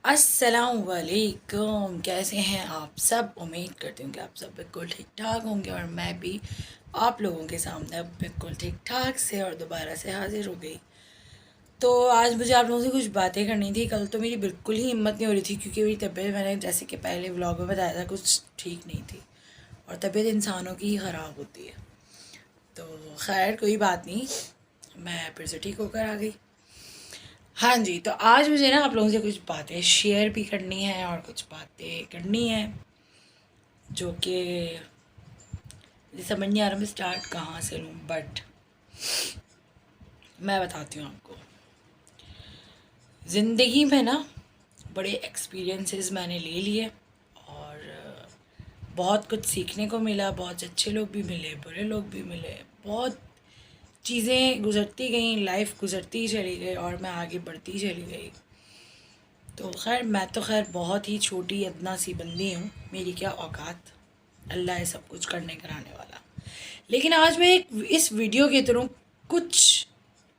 अस्सलामुअलैकुम। कैसे हैं आप सब? उम्मीद करती हूँ कि आप सब बिल्कुल ठीक ठाक होंगे और मैं भी आप लोगों के सामने अब बिल्कुल ठीक ठाक से और दोबारा से हाजिर हो गई। तो आज मुझे आप लोगों से कुछ बातें करनी थी। कल तो मेरी बिल्कुल ही हिम्मत नहीं हो रही थी क्योंकि मेरी तबीयत, मैंने जैसे कि पहले व्लॉग में बताया था, कुछ ठीक नहीं थी और तबीयत इंसानों की ही ख़राब होती है। तो खैर कोई बात नहीं, मैं फिर से ठीक होकर आ गई। हाँ जी, तो आज मुझे ना आप लोगों से कुछ बातें शेयर भी करनी है और कुछ बातें करनी है जो कि मुझे समझ नहीं आ रहा मैं स्टार्ट कहाँ से लूँ, बट मैं बताती हूँ आपको। ज़िंदगी में ना बड़े एक्सपीरियंसेस मैंने ले लिए और बहुत कुछ सीखने को मिला। बहुत अच्छे लोग भी मिले, बुरे लोग भी मिले, बहुत चीज़ें गुजरती गई, लाइफ गुजरती चली गई और मैं आगे बढ़ती चली गई। तो खैर मैं तो खैर बहुत ही छोटी अदना सी बंदी हूँ, मेरी क्या औकात, अल्लाह है सब कुछ करने कराने वाला। लेकिन आज मैं इस वीडियो के थ्रू कुछ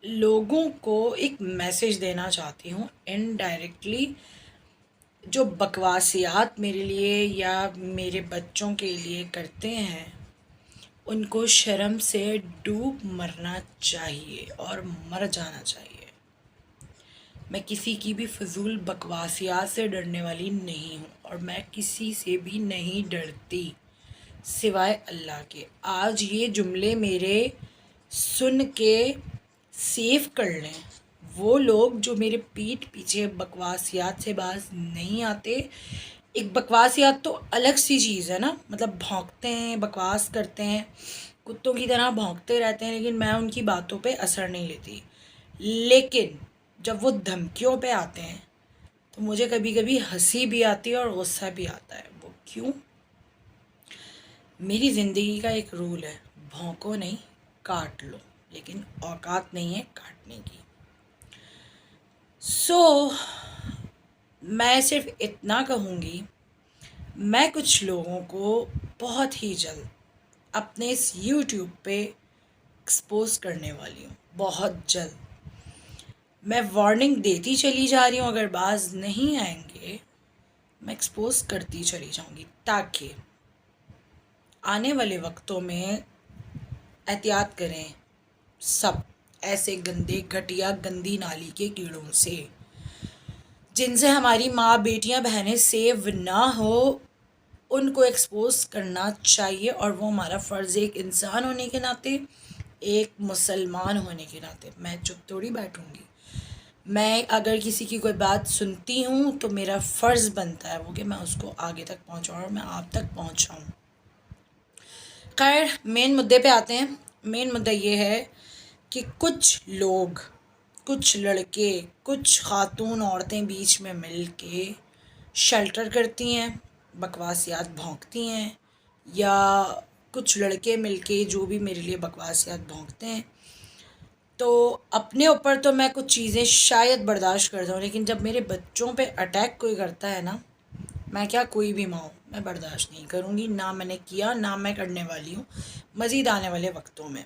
लोगों को एक मैसेज देना चाहती हूँ इनडायरेक्टली, जो बकवासियात मेरे लिए या मेरे बच्चों के लिए करते हैं उनको शर्म से डूब मरना चाहिए और मर जाना चाहिए। मैं किसी की भी फ़िज़ूल बकवासियात से डरने वाली नहीं हूँ और मैं किसी से भी नहीं डरती सिवाय अल्लाह के। आज ये जुमले मेरे सुन के सेव कर लें वो लोग जो मेरे पीठ पीछे बकवासियात से बाज नहीं आते। एक बकवासियात तो अलग सी चीज़ है ना, मतलब भौंकते हैं, बकवास करते हैं, कुत्तों की तरह भौंकते रहते हैं, लेकिन मैं उनकी बातों पे असर नहीं लेती। लेकिन जब वो धमकियों पे आते हैं तो मुझे कभी कभी हंसी भी आती है और गुस्सा भी आता है। वो क्यों? मेरी ज़िंदगी का एक रूल है, भौंको नहीं, काट लो, लेकिन औकात नहीं है काटने की। मैं सिर्फ इतना कहूँगी, मैं कुछ लोगों को बहुत ही जल्द अपने इस यूट्यूब पे एक्सपोज करने वाली हूँ, बहुत जल्द। मैं वार्निंग देती चली जा रही हूँ, अगर बाज नहीं आएंगे मैं एक्सपोज करती चली जाऊँगी ताकि आने वाले वक्तों में एहतियात करें सब ऐसे गंदे घटिया गंदी नाली के कीड़ों से जिनसे हमारी माँ, बेटियाँ, बहनें सेव ना हो। उनको एक्सपोज करना चाहिए और वो हमारा फ़र्ज़ है, एक इंसान होने के नाते, एक मुसलमान होने के नाते। मैं चुप थोड़ी बैठूँगी। मैं अगर किसी की कोई बात सुनती हूँ तो मेरा फ़र्ज़ बनता है वो कि मैं उसको आगे तक पहुँचाऊँ और मैं आप तक पहुँचाऊँ। खैर मेन मुद्दे पे आते हैं। मेन मुद्दा ये है कि कुछ लोग, कुछ लड़के, कुछ खातून औरतें बीच में मिल के शेल्टर करती हैं, बकवासियात भौंकती हैं, या कुछ लड़के मिल के जो भी मेरे लिए बकवासियात भौंकते हैं। तो अपने ऊपर तो मैं कुछ चीज़ें शायद बर्दाश्त करता हूँ, लेकिन जब मेरे बच्चों पे अटैक कोई करता है ना, मैं क्या कोई भी माँ हूँ, मैं बर्दाश्त नहीं करूँगी। ना मैंने किया, ना मैं करने वाली हूँ मज़ीद आने वाले वक्तों में।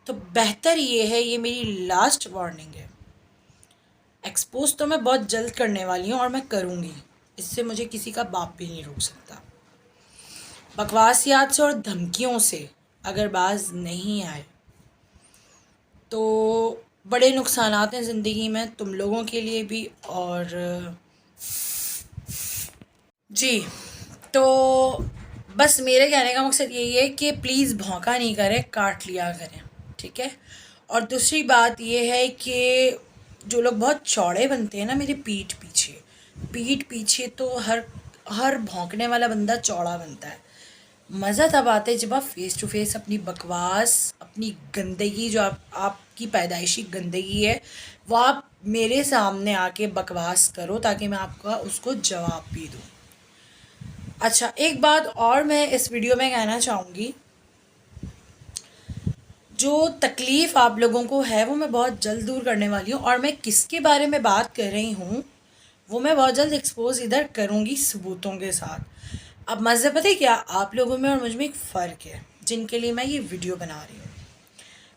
तो बेहतर ये है, ये मेरी लास्ट वार्निंग है। एक्सपोज तो मैं बहुत जल्द करने वाली हूँ और मैं करूँगी, इससे मुझे किसी का बाप भी नहीं रोक सकता। बकवासियात से और धमकियों से अगर बाज नहीं आए तो बड़े नुकसानात हैं ज़िंदगी में, तुम लोगों के लिए भी। और जी, तो बस मेरे कहने का मकसद यही है कि प्लीज़ भौंका नहीं करें, काट लिया करें, ठीक है। और दूसरी बात ये है कि जो लोग बहुत चौड़े बनते हैं ना मेरे पीठ पीछे तो हर हर भौंकने वाला बंदा चौड़ा बनता है। मज़ा तब आता है जब आप फ़ेस टू फेस अपनी बकवास, अपनी गंदगी, जो आपकी पैदाइशी गंदगी है, वो आप मेरे सामने आके बकवास करो ताकि मैं आपका उसको जवाब भी दूँ। अच्छा, एक बात और मैं इस वीडियो में कहना चाहूँगी, जो तकलीफ़ आप लोगों को है वो मैं बहुत जल्द दूर करने वाली हूँ और मैं किसके बारे में बात कर रही हूँ वो मैं बहुत जल्द एक्सपोज इधर करूँगी सबूतों के साथ। अब मज़े पता है क्या, आप लोगों में और मुझ में एक फ़र्क है जिनके लिए मैं ये वीडियो बना रही हूँ।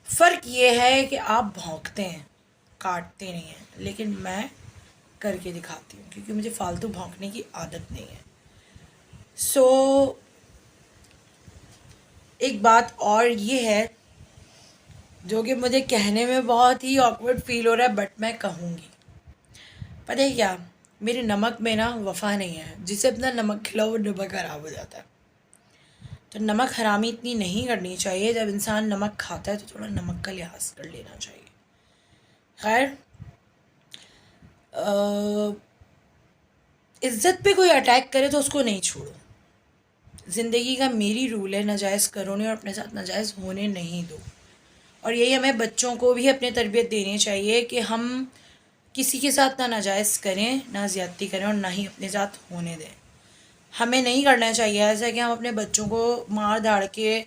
फ़र्क ये है कि आप भौंकते हैं, काटते नहीं हैं, लेकिन मैं करके दिखाती हूँ, क्योंकि मुझे फालतू भौंकने की आदत नहीं है। सो एक बात और ये है जो कि मुझे कहने में बहुत ही ऑकवर्ड फील हो रहा है, बट मैं कहूँगी। पता है क्या, मेरे नमक में ना वफ़ा नहीं है। जिसे अपना नमक खिलाओ वो नमक ख़राब हो जाता है। तो नमक हरामी इतनी नहीं करनी चाहिए। जब इंसान नमक खाता है तो थोड़ा नमक का लिहाज कर लेना चाहिए। खैर, इज़्ज़त पे कोई अटैक करे तो उसको नहीं छोड़ो। ज़िंदगी का मेरी रूल है, नाजायज़ करो नहीं और अपने साथ नाजायज़ होने नहीं दो। और यही हमें बच्चों को भी अपनी तरबियत देनी चाहिए कि हम किसी के साथ ना नाजायज़ करें, ना ज़्यादती करें और ना ही अपने साथ होने दें। हमें नहीं करना चाहिए ऐसा कि हम अपने बच्चों को मार दाड़ के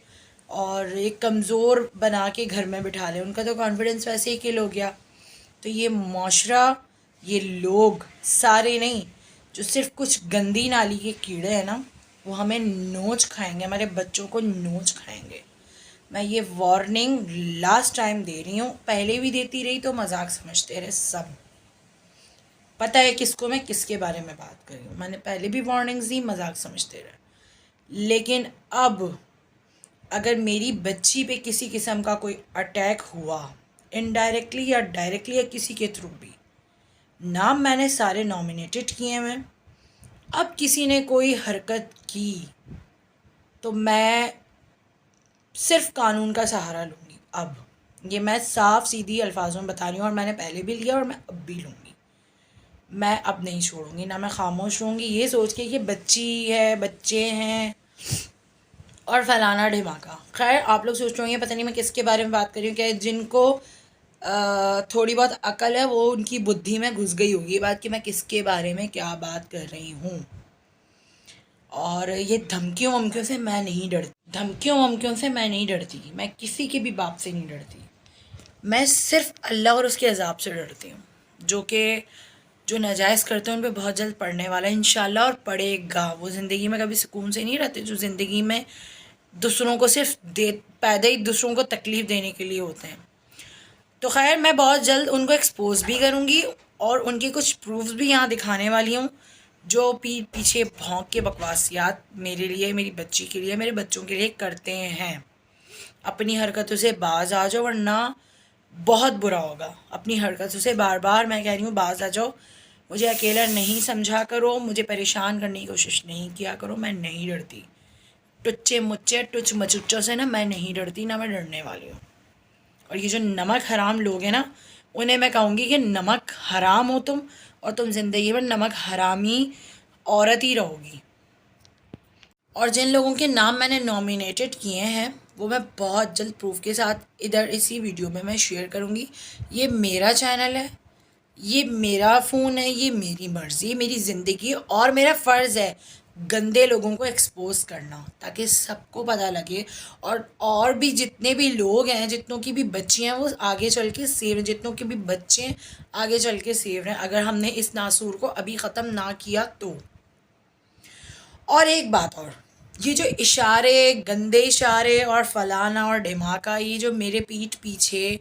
और एक कमज़ोर बना के घर में बिठा लें। उनका तो कॉन्फिडेंस वैसे ही किल हो गया। तो ये माशरा, ये लोग सारे नहीं, जो सिर्फ कुछ गंदी नाली के कीड़े हैं ना, वो हमें नोच खाएंगे, हमारे बच्चों को नोच खाएंगे। मैं ये वार्निंग लास्ट टाइम दे रही हूँ, पहले भी देती रही तो मजाक समझते रहे सब। पता है किसको मैं किसके बारे में बात कर रही हूँ। मैंने पहले भी वार्निंग्स दी, मजाक समझते रहे। लेकिन अब अगर मेरी बच्ची पे किसी किस्म का कोई अटैक हुआ, इनडायरेक्टली या डायरेक्टली या किसी के थ्रू भी, नाम मैंने सारे नॉमिनेटेड किए हैं। अब किसी ने कोई हरकत की तो मैं सिर्फ कानून का सहारा लूँगी। अब ये मैं साफ सीधी अल्फाजों में बता रही हूँ, और मैंने पहले भी लिया और मैं अब भी लूँगी। मैं अब नहीं छोड़ूंगी, ना मैं खामोश रहूँगी ये सोच के कि बच्ची है, बच्चे हैं और फलाना ढिमाका। खैर, आप लोग सोच रहे होंगे पता नहीं मैं किसके बारे में बात कर रही हूँ। क्या जिनको थोड़ी बहुत अकल है वो उनकी बुद्धि में घुस गई होगी ये बात कि मैं किसके बारे में क्या बात कर रही हूँ। और ये धमकियों वमकियों से मैं नहीं डरती, धमकियों वमकियों से मैं नहीं डरती, मैं किसी के भी बाप से नहीं डरती। मैं सिर्फ अल्लाह और उसके अज़ाब से डरती हूँ, जो नाजायज़ करते हैं उन पर बहुत जल्द पड़ने वाला है इंशाल्लाह, और पड़ेगा। वो ज़िंदगी में कभी सुकून से नहीं रहते, जो ज़िंदगी में दूसरों को सिर्फ पैदा ही दूसरों को तकलीफ़ देने के लिए होते हैं। तो खैर, मैं बहुत जल्द उनको एक्सपोज भी करूँगी और उनके कुछ प्रूफ्स भी यहाँ दिखाने वाली हूँ, जो पीठ पीछे भौंक के बकवासियात मेरे लिए, मेरी बच्ची के लिए, मेरे बच्चों के लिए करते हैं। अपनी हरकतों से बाज आ जाओ वरना बहुत बुरा होगा। अपनी हरकतों से बार बार मैं कह रही हूँ बाज आ जाओ। मुझे अकेला नहीं समझा करो, मुझे परेशान करने की कोशिश नहीं किया करो। मैं नहीं डरती टुच्चे मुच्चे टुच मचुच्चों से ना, मैं नहीं डरती, ना मैं डरने वाली हूँ। और ये जो नमक हराम लोग हैं ना, उन्हें मैं कहूँगी कि नमक हराम हो तुम, और तुम ज़िंदगी में नमक हरामी औरत ही रहोगी। और जिन लोगों के नाम मैंने नॉमिनेटेड किए हैं वो मैं बहुत जल्द प्रूफ के साथ इधर इसी वीडियो में मैं शेयर करूँगी। ये मेरा चैनल है, ये मेरा फ़ोन है, ये मेरी मर्ज़ी, मेरी ज़िंदगी, और मेरा फ़र्ज़ है गंदे लोगों को एक्सपोज करना ताकि सबको पता लगे। और भी जितने भी लोग हैं, जितनों की भी बच्ची हैं, वो आगे चल के सेव, जितनों के भी बच्चे आगे चल के सेव हैं, अगर हमने इस नासूर को अभी ख़त्म ना किया तो। और एक बात और, ये जो इशारे, गंदे इशारे और फलाना और ढिमाका, ये जो मेरे पीठ पीछे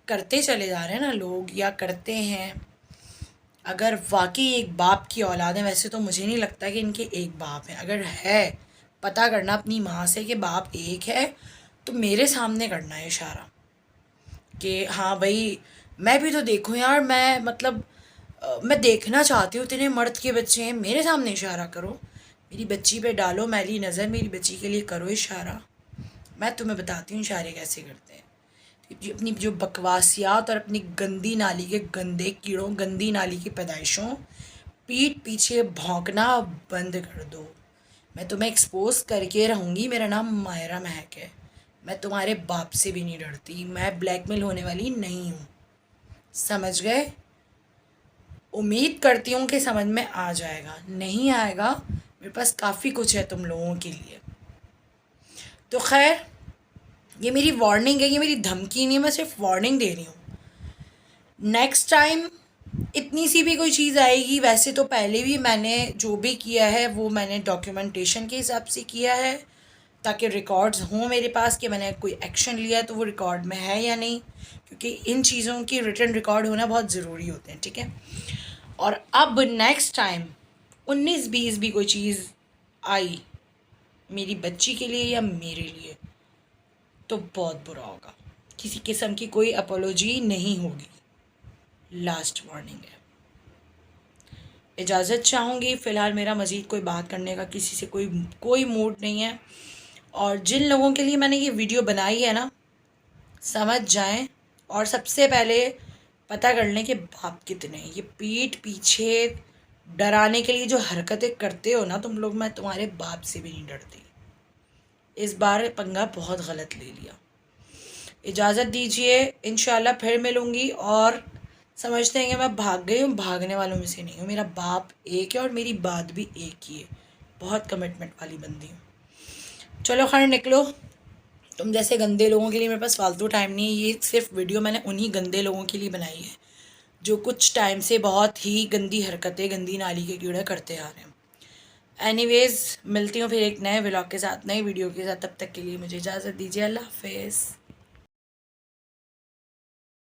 करते चले जा रहे हैं ना लोग, या करते हैं, अगर वाकई एक बाप की औलाद है, वैसे तो मुझे नहीं लगता कि इनके एक बाप हैं, अगर है पता करना अपनी माँ से कि बाप एक है, तो मेरे सामने करना है इशारा कि हाँ भाई मैं भी तो देखूँ यार, मैं मतलब मैं देखना चाहती हूँ तेरे मर्द के बच्चे हैं, मेरे सामने इशारा करो, मेरी बच्ची पे डालो मैली नज़र, मेरी बच्ची के लिए करो इशारा। मैं तुम्हें बताती हूँ इशारे कैसे करते हैं। अपनी जो बकवासियात और अपनी गंदी नाली के गंदे कीड़ों, गंदी नाली की पैदाइशों, पीठ पीछे भौंकना बंद कर दो। मैं तुम्हें एक्सपोज करके रहूँगी। मेरा नाम मायरा महक है, मैं तुम्हारे बाप से भी नहीं डरती, मैं ब्लैकमेल होने वाली नहीं हूँ, समझ गए? उम्मीद करती हूँ कि समझ में आ जाएगा, नहीं आएगा मेरे पास काफ़ी कुछ है तुम लोगों के लिए। तो खैर, ये मेरी वार्निंग है, ये मेरी धमकी नहीं है, मैं सिर्फ वार्निंग दे रही हूँ। नेक्स्ट टाइम इतनी सी भी कोई चीज़ आएगी, वैसे तो पहले भी मैंने जो भी किया है वो मैंने डॉक्यूमेंटेशन के हिसाब से किया है, ताकि रिकॉर्ड्स हों मेरे पास कि मैंने कोई एक्शन लिया तो वो रिकॉर्ड में है या नहीं, क्योंकि इन चीज़ों की रिटन रिकॉर्ड होना बहुत ज़रूरी होते हैं, ठीक है। और अब नेक्स्ट टाइम 19-20 भी कोई चीज़ आई मेरी बच्ची के लिए या मेरे लिए तो बहुत बुरा होगा। किसी किस्म की कोई अपोलॉजी नहीं होगी। लास्ट वार्निंग है। इजाज़त चाहूँगी, फ़िलहाल मेरा मज़ीद कोई बात करने का किसी से कोई मूड नहीं है। और जिन लोगों के लिए मैंने ये वीडियो बनाई है ना, समझ जाएं और सबसे पहले पता कर लें कि बाप कितने हैं। ये पीठ पीछे डराने के लिए जो हरकतें करते हो ना तुम लोग, मैं तुम्हारे बाप से भी नहीं डरती। इस बार पंगा बहुत गलत ले लिया। इजाज़त दीजिए, इंशाल्लाह फिर मिलूँगी। और समझते हैं कि मैं भाग गई हूँ, भागने वालों में से नहीं हूँ। मेरा बाप एक है और मेरी बात भी एक ही है। बहुत कमिटमेंट वाली बंदी हूँ। चलो खैर निकलो। तुम जैसे गंदे लोगों के लिए मेरे पास फालतू टाइम नहीं है। ये सिर्फ वीडियो मैंने उन्हीं गंदे लोगों के लिए बनाई है जो कुछ टाइम से बहुत ही गंदी हरकतें, गंदी नाली के कीड़े करते आ रहे हैं। एनीवेज़ मिलती हूँ फिर एक नए व्लॉग के साथ, नई वीडियो के साथ। तब तक के लिए मुझे इजाज़त दीजिए। अल्लाह हाफ़िज़।